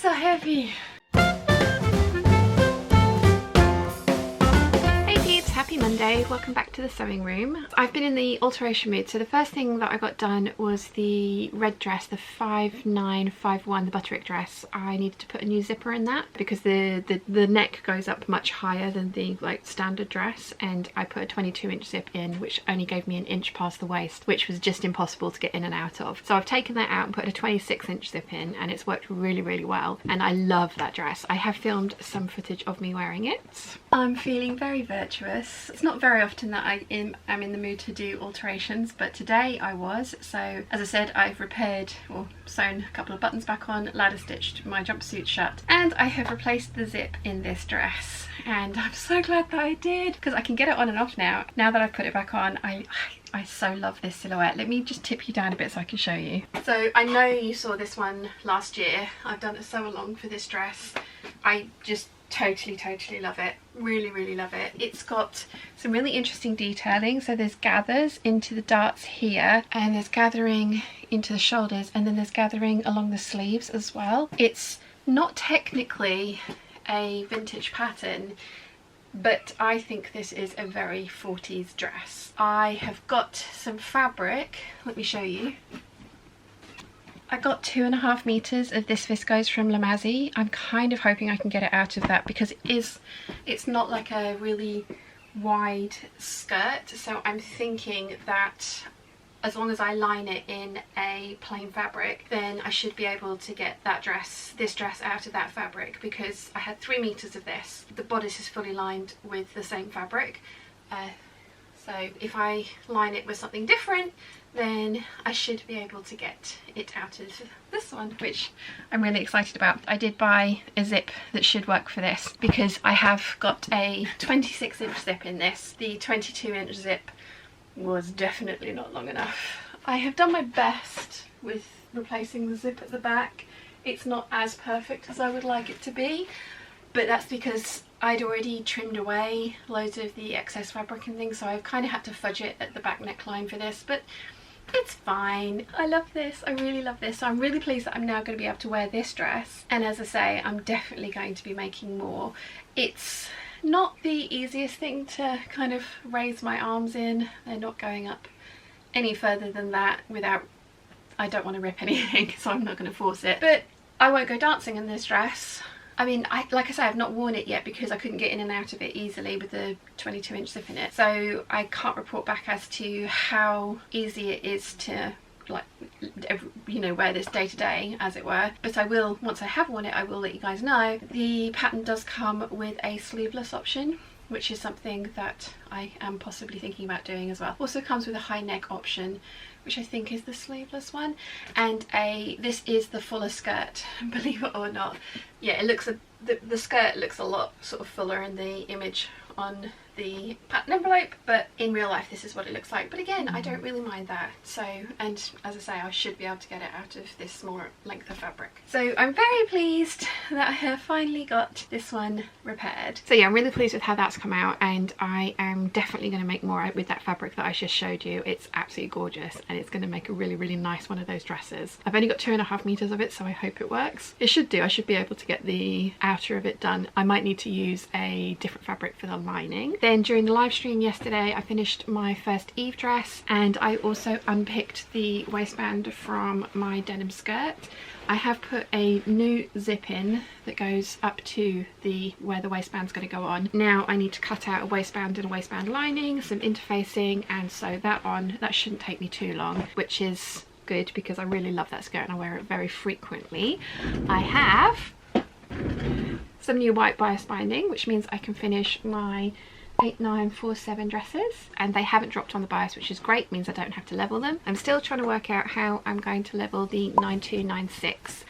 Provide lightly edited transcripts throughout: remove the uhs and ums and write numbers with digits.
so heavy. Happy Monday, welcome back to the sewing room. I've been in the alteration mood, so the first thing that I got done was the red dress, the 5951, the Butterick dress. I needed to put a new zipper in that because the neck goes up much higher than the standard dress, and I put a 22-inch zip in, which only gave me an inch past the waist, which was just impossible to get in and out of. So I've taken that out and put a 26-inch zip in, and it's worked really well, and I love that dress. I have filmed some footage of me wearing it. I'm feeling very virtuous. It's not very often that I'm in the mood to do alterations, but today I was. So as I said, I've repaired or sewn a couple of buttons back on, ladder stitched my jumpsuit shut, and I have replaced the zip in this dress, and I'm so glad that I did because I can get it on and off now. Now that I've put it back on, I so love this silhouette. Let me just tip you down a bit so I can show you. So I know you saw this one last year. I've done a sew along for this dress. I just totally love it. Really love it. It's got some really interesting detailing. So there's gathers into the darts here, and there's gathering into the shoulders, and then there's gathering along the sleeves as well. It's not technically a vintage pattern, but I think this is a very 40s dress. I have got some fabric. Let me show you. I got 2.5 meters of this viscose from Lamazi. I'm kind of hoping I can get it out of that because it's not like a really wide skirt, so I'm thinking that as long as I line it in a plain fabric, then I should be able to get this dress out of that fabric, because I had 3 meters of this. The bodice is fully lined with the same fabric, so if I line it with something different, then I should be able to get it out of this one, which I'm really excited about. I did buy a zip that should work for this because I have got a 26-inch zip in this. The 22-inch zip was definitely not long enough. I have done my best with replacing the zip at the back. It's not as perfect as I would like it to be, but that's because I'd already trimmed away loads of the excess fabric and things, so I've kind of had to fudge it at the back neckline for this, but it's fine. I love this. I really love this. So I'm really pleased that I'm now going to be able to wear this dress, and as I say, I'm definitely going to be making more. It's not the easiest thing to kind of raise my arms in. They're not going up any further than that without, I don't want to rip anything, so I'm not going to force it. But I won't go dancing in this dress. I mean, like I say, I've not worn it yet because I couldn't get in and out of it easily with the 22-inch zip in it. So I can't report back as to how easy it is to, like, you know, wear this day to day, as it were. But I will, once I have worn it, I will let you guys know. The pattern does come with a sleeveless option, which is something that I am possibly thinking about doing as well. Also comes with a high neck option, which I think is the sleeveless one, and this is the fuller skirt, believe it or not. Yeah, it looks the skirt looks a lot sort of fuller in the image on the pattern envelope, but in real life this is what it looks like. But again, I don't really mind that. So, and as I say, I should be able to get it out of this smaller length of fabric. So I'm very pleased that I have finally got this one repaired. So yeah, I'm really pleased with how that's come out, and I am definitely going to make more with that fabric that I just showed you. It's absolutely gorgeous, and it's going to make a really nice one of those dresses. I've only got 2.5 meters of it, so I hope it works. It should do. I should be able to get the outer of it done. I might need to use a different fabric for the lining. Then during the live stream yesterday, I finished my first Eve dress, and I also unpicked the waistband from my denim skirt. I have put a new zip in that goes up to where the waistband's going to go on. Now I need to cut out a waistband and a waistband lining, some interfacing, and sew that on. That shouldn't take me too long, which is good because I really love that skirt and I wear it very frequently. I have some new white bias binding, which means I can finish my 8947 dresses, and they haven't dropped on the bias, which is great. It means I don't have to level them. I'm still trying to work out how I'm going to level the 9296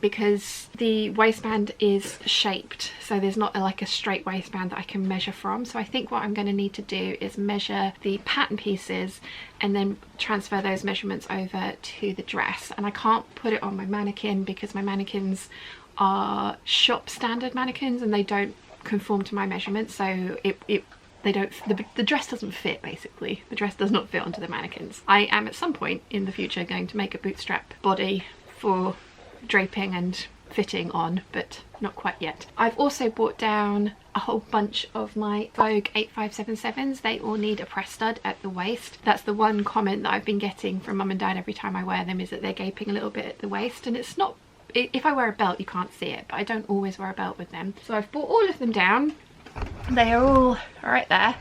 because the waistband is shaped, so there's not like a straight waistband that I can measure from. So I think what I'm going to need to do is measure the pattern pieces and then transfer those measurements over to the dress. And I can't put it on my mannequin because my mannequins are shop standard mannequins and they don't conform to my measurements, so the dress doesn't fit. Basically, the dress does not fit onto the mannequins. I am at some point in the future going to make a bootstrap body for draping and fitting on, but not quite yet. I've also brought down a whole bunch of my Vogue 8577s. They all need a press stud at the waist. That's the one comment that I've been getting from mum and dad every time I wear them, is that they're gaping a little bit at the waist, and it's not, if I wear a belt you can't see it, but I don't always wear a belt with them. So I've brought all of them down. They are all right there.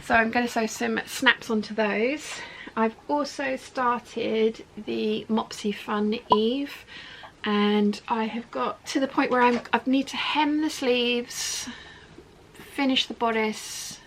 So I'm going to sew some snaps onto those. I've also started the Mopsy Fun Eve, and I have got to the point where I need to hem the sleeves, finish the bodice,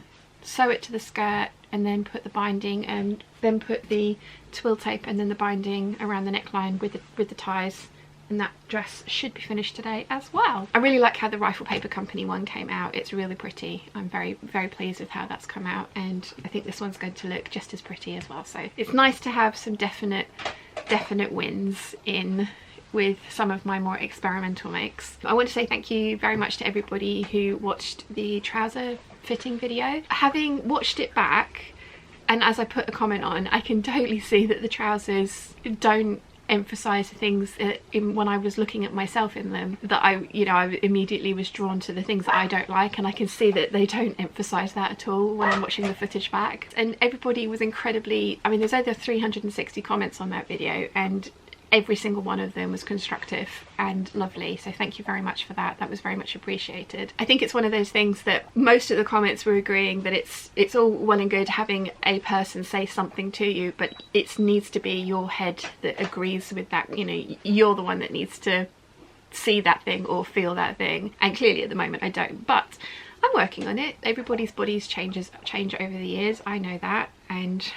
sew it to the skirt, and then put the binding, and then put the twill tape and then the binding around the neckline with the ties. And that dress should be finished today as well. I really like how the Rifle Paper Company one came out. It's really pretty. I'm very pleased with how that's come out, and I think this one's going to look just as pretty as well. So it's nice to have some definite wins in with some of my more experimental makes. I want to say thank you very much to everybody who watched the trouser fitting video. Having watched it back, and as I put a comment on, I can totally see that the trousers don't emphasize things when I was looking at myself in them, that I immediately was drawn to the things that I don't like, and I can see that they don't emphasize that at all when I'm watching the footage back. And everybody was incredibly, I mean, there's over 360 comments on that video, and every single one of them was constructive and lovely, so thank you very much for that. That was very much appreciated. I think it's one of those things that most of the comments were agreeing that it's all well and good having a person say something to you, but it needs to be your head that agrees with that. You know, you're the one that needs to see that thing or feel that thing, and clearly at the moment I don't, but I'm working on it. Everybody's bodies change over the years, I know that, and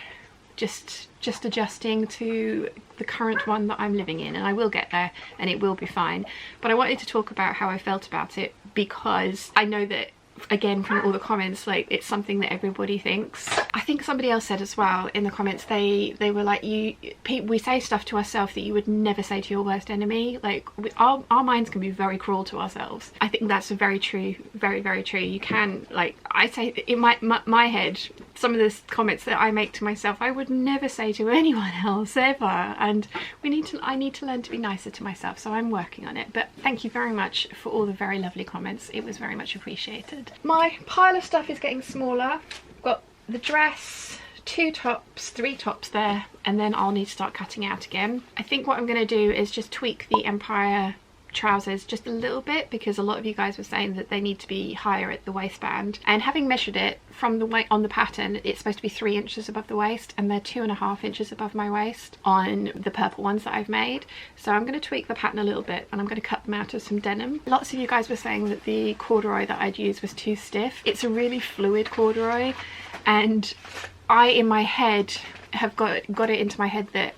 just adjusting to the current one that I'm living in, and I will get there and it will be fine. But I wanted to talk about how I felt about it, because I know that, again, from all the comments, like, it's something that everybody thinks. I think somebody else said as well in the comments, they were like, we say stuff to ourselves that you would never say to your worst enemy. Like, our minds can be very cruel to ourselves. I think that's very true, very true. You can, like, I say in my head, some of the comments that I make to myself, I would never say to anyone else ever, and I need to learn to be nicer to myself, so I'm working on it. But thank you very much for all the very lovely comments. It was very much appreciated. My pile of stuff is getting smaller. I've got the dress, 2 tops, 3 tops there, and then I'll need to start cutting out again. I think what I'm going to do is just tweak the Empire trousers just a little bit, because a lot of you guys were saying that they need to be higher at the waistband, and having measured it from the weight on the pattern, it's supposed to be 3 inches above the waist, and they're 2.5 inches above my waist on the purple ones that I've made. So I'm going to tweak the pattern a little bit, and I'm going to cut them out of some denim. Lots of you guys were saying that the corduroy that I'd used was too stiff. It's a really fluid corduroy, and I in my head have got it into my head that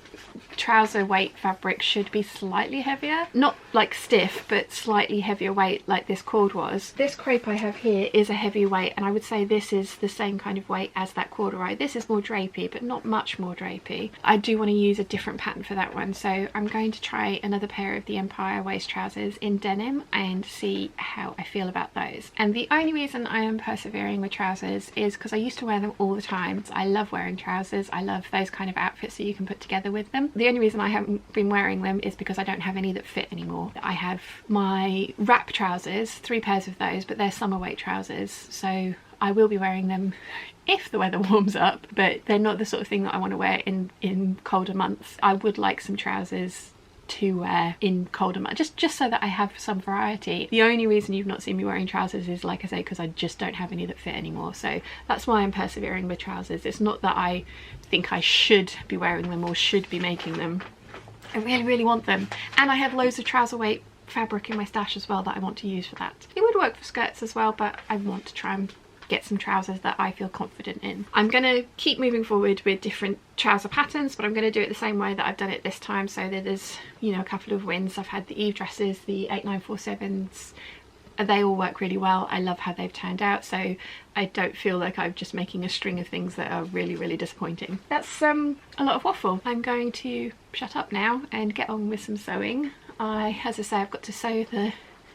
trouser weight fabric should be slightly heavier, not like stiff, but slightly heavier weight like this cord was. This crepe I have here is a heavy weight, and I would say this is the same kind of weight as that corduroy. This is more drapey, but not much more drapey. I do want to use a different pattern for that one, so I'm going to try another pair of the Empire waist trousers in denim and see how I feel about those. And the only reason I am persevering with trousers is because I used to wear them all the time. I love wearing trousers. I love those kind of outfits that you can put together with them. The only reason I haven't been wearing them is because I don't have any that fit anymore. I have my wrap trousers, 3 pairs of those, but they're summer weight trousers, so I will be wearing them if the weather warms up, but they're not the sort of thing that I want to wear in colder months. I would like some trousers to wear in colder months, just so that I have some variety. The only reason you've not seen me wearing trousers is, like I say, because I just don't have any that fit anymore. So that's why I'm persevering with trousers. It's not that I think I should be wearing them or should be making them. I really want them, and I have loads of trouser weight fabric in my stash as well that I want to use for that. It would work for skirts as well, but I want to try and get some trousers that I feel confident in. I'm going to keep moving forward with different trouser patterns, but I'm going to do it the same way that I've done it this time, so that there's, you know, a couple of wins. I've had the Eve dresses, the 8947s, they all work really well. I love how they've turned out, so I don't feel like I'm just making a string of things that are really disappointing. That's a lot of waffle. I'm going to shut up now and get on with some sewing. As I say, I've got to sew the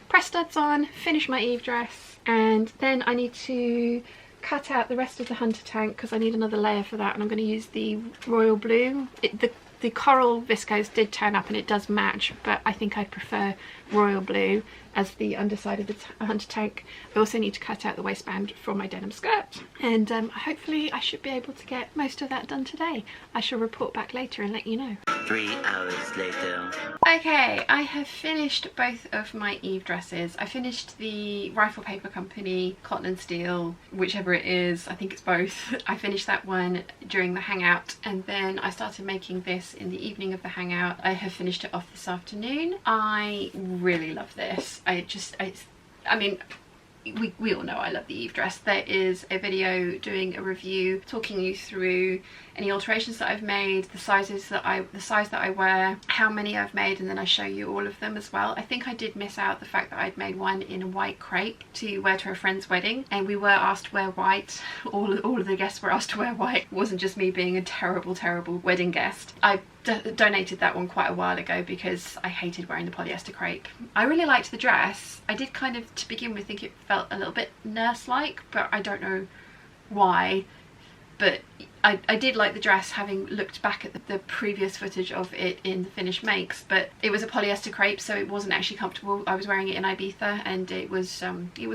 press studs on, finish my Eve dress, and then I need to cut out the rest of the hunter tank because I need another layer for that, and I'm going to use the royal blue. The The coral viscose did turn up and it does match, but I think I prefer royal blue as the underside of the under tank. I also need to cut out the waistband for my denim skirt, and hopefully I should be able to get most of that done today. I shall report back later and let you know. 3 hours later. Okay, I have finished both of my Eve dresses. I finished the Rifle Paper Company Cotton and Steel, whichever it is, I think it's both. I finished that one during the hangout, and then I started making this in the evening of the hangout. I have finished it off this afternoon. I really love this. I mean, we all know I love the Eve dress. There is a video doing a review talking you through any alterations that I've made, the size that I wear, how many I've made, and then I show you all of them as well. I think I did miss out the fact that I'd made one in a white crepe to wear to a friend's wedding, and we were asked to wear white. All of the guests were asked to wear white. It wasn't just me being a terrible wedding guest. I donated that one quite a while ago because I hated wearing the polyester crepe. I really liked the dress. I did kind of, to begin with, think it felt a little bit nurse-like, but I don't know why. But I did like the dress, having looked back at the previous footage of it in the finished makes, but it was a polyester crepe, so it wasn't actually comfortable. I was wearing it in Ibiza and it was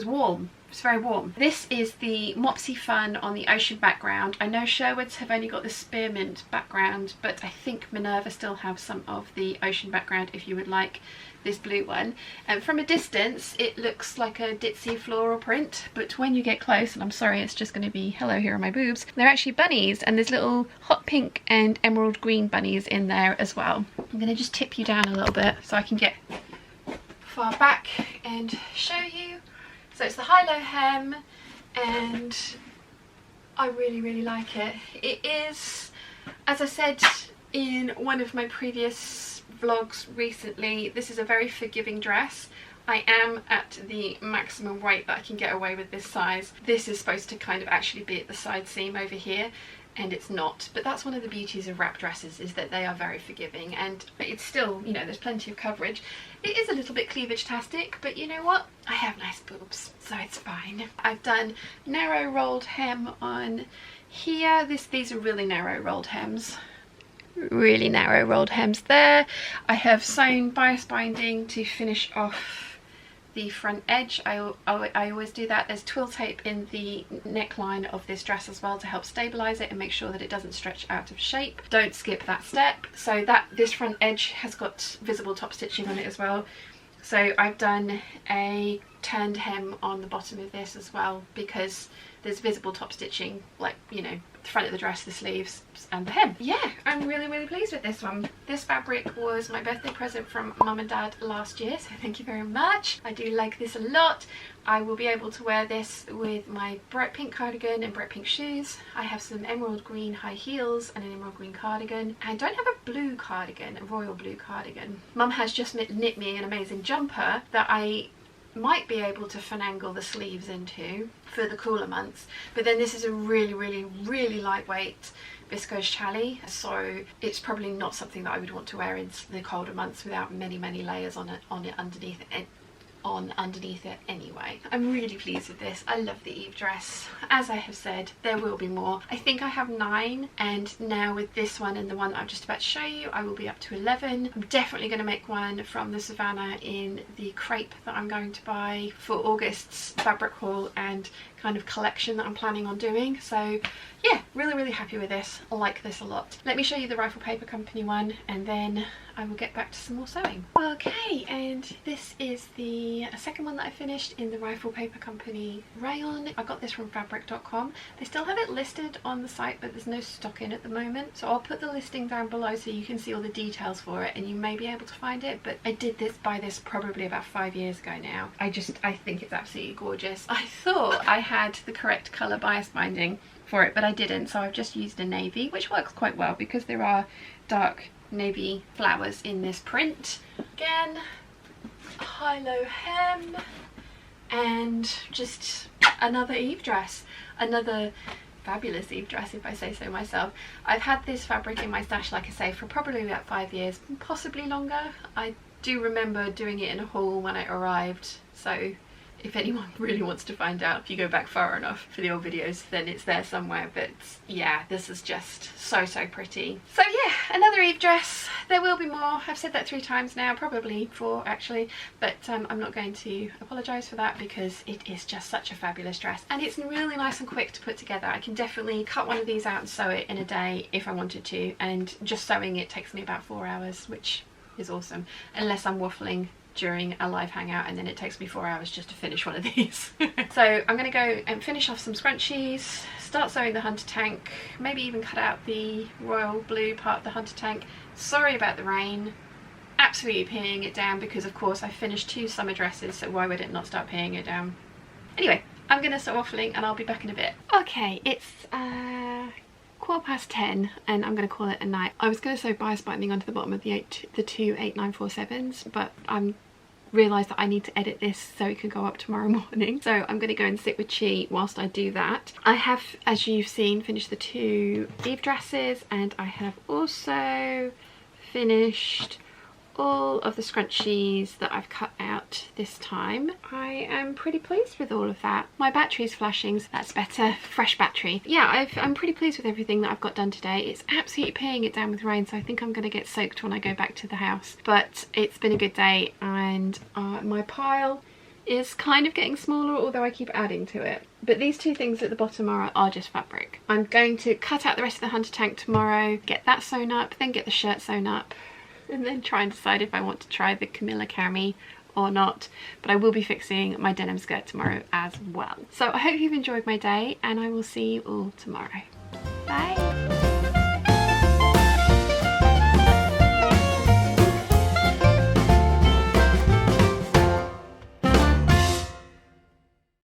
warm. It's very warm. This is the Mopsy Fun on the ocean background. I know Sherwood's have only got the spearmint background, but I think Minerva still have some of the ocean background if you would like this blue one. And from a distance it looks like a ditzy floral print, but when you get close, and I'm sorry it's just going to be hello here are my boobs, they're actually bunnies, and there's little hot pink and emerald green bunnies in there as well. I'm going to just tip you down a little bit so I can get far back and show you. So it's the high-low hem, and I really like it. It is, as I said in one of my previous vlogs recently, this is a very forgiving dress. I am at the maximum weight that I can get away with this size. This is supposed to kind of actually be at the side seam over here, and it's not. But that's one of the beauties of wrap dresses, is that they are very forgiving, and it's still, you know, there's plenty of coverage. It is a little bit cleavage-tastic, but you know what? I have nice boobs, so it's fine. I've done narrow rolled hem on here. These are really narrow rolled hems. Really narrow rolled hems there. I have sewn bias binding to finish off the front edge. I always do that. There's twill tape in the neckline of this dress as well to help stabilize it and make sure that it doesn't stretch out of shape. Don't skip that step. So that this front edge has got visible top stitching on it as well. So I've done a turned hem on the bottom of this as well, because there's visible top stitching, like, you know, the front of the dress, the sleeves and the hem. Yeah, I'm really pleased with this one. This fabric was my birthday present from mum and dad last year, so thank you very much. I do like this a lot. I will be able to wear this with my bright pink cardigan and bright pink shoes. I have some emerald green high heels and an emerald green cardigan. I don't have a blue cardigan, a royal blue cardigan. Mum has just knit me an amazing jumper that I might be able to finagle the sleeves into for the cooler months, but then this is a really lightweight viscose challis, so it's probably not something that I would want to wear in the colder months without many layers on it underneath it anyway. I'm really pleased with this. I love the Eve dress. As I have said, there will be more. I think I have 9, and now with this one and the one that I'm just about to show you, I will be up to 11. I'm definitely going to make one from the Savannah in the crepe that I'm going to buy for August's fabric haul and kind of collection that I'm planning on doing. So yeah, really happy with this. I like this a lot. Let me show you the Rifle Paper Company one, and then I will get back to some more sewing. Okay, and this is the second one that I finished in the Rifle Paper Company rayon. I got this from fabric.com. They still have it listed on the site, but there's no stock in at the moment, so I'll put the listing down below so you can see all the details for it and you may be able to find it. But I did buy this probably about 5 years ago now. I think it's absolutely gorgeous. I thought I had the correct colour bias binding for it, but I didn't, so I've just used a navy, which works quite well because there are dark navy flowers in this print. Again, a high-low hem, and just another Eve dress, another fabulous Eve dress if I say so myself. I've had this fabric in my stash, like I say, for probably about 5 years, possibly longer. I do remember doing it in a haul when it arrived, so If anyone really wants to find out, if you go back far enough for the old videos, then it's there somewhere. But yeah, this is just so pretty. So yeah, another Eve dress. There will be more. I've said that 3 times now, probably 4 actually, but I'm not going to apologise for that because it is just such a fabulous dress, and it's really nice and quick to put together. I can definitely cut one of these out and sew it in a day if I wanted to, and just sewing it takes me about 4 hours, which is awesome, unless I'm waffling during a live hangout and then it takes me 4 hours just to finish one of these. So I'm going to go and finish off some scrunchies, start sewing the hunter tank, maybe even cut out the royal blue part of the hunter tank. Sorry about the rain, absolutely peeing it down because of course I finished 2 summer dresses, so why would it not start peeing it down? Anyway, I'm going to start waffling and I'll be back in a bit. Okay, it's 10:15 and I'm going to call it a night. I was going to sew bias binding onto the bottom of the 2 8947s, but I'm realised that I need to edit this so it can go up tomorrow morning. So I'm going to go and sit with Chi whilst I do that. I have, as you've seen, finished the 2 Eve dresses, and I have also finished all of the scrunchies that I've cut out this time. I am pretty pleased with all of that. My battery's flashing, so that's better. Fresh battery. Yeah, I'm pretty pleased with everything that I've got done today. It's absolutely peeing it down with rain, so I think I'm going to get soaked when I go back to the house. But it's been a good day, and my pile is kind of getting smaller, although I keep adding to it. But these 2 things at the bottom are just fabric. I'm going to cut out the rest of the hunter tank tomorrow, get that sewn up, then get the shirt sewn up, and then try and decide if I want to try the Camilla cami or not. But I will be fixing my denim skirt tomorrow as well. So I hope you've enjoyed my day, and I will see you all tomorrow. Bye!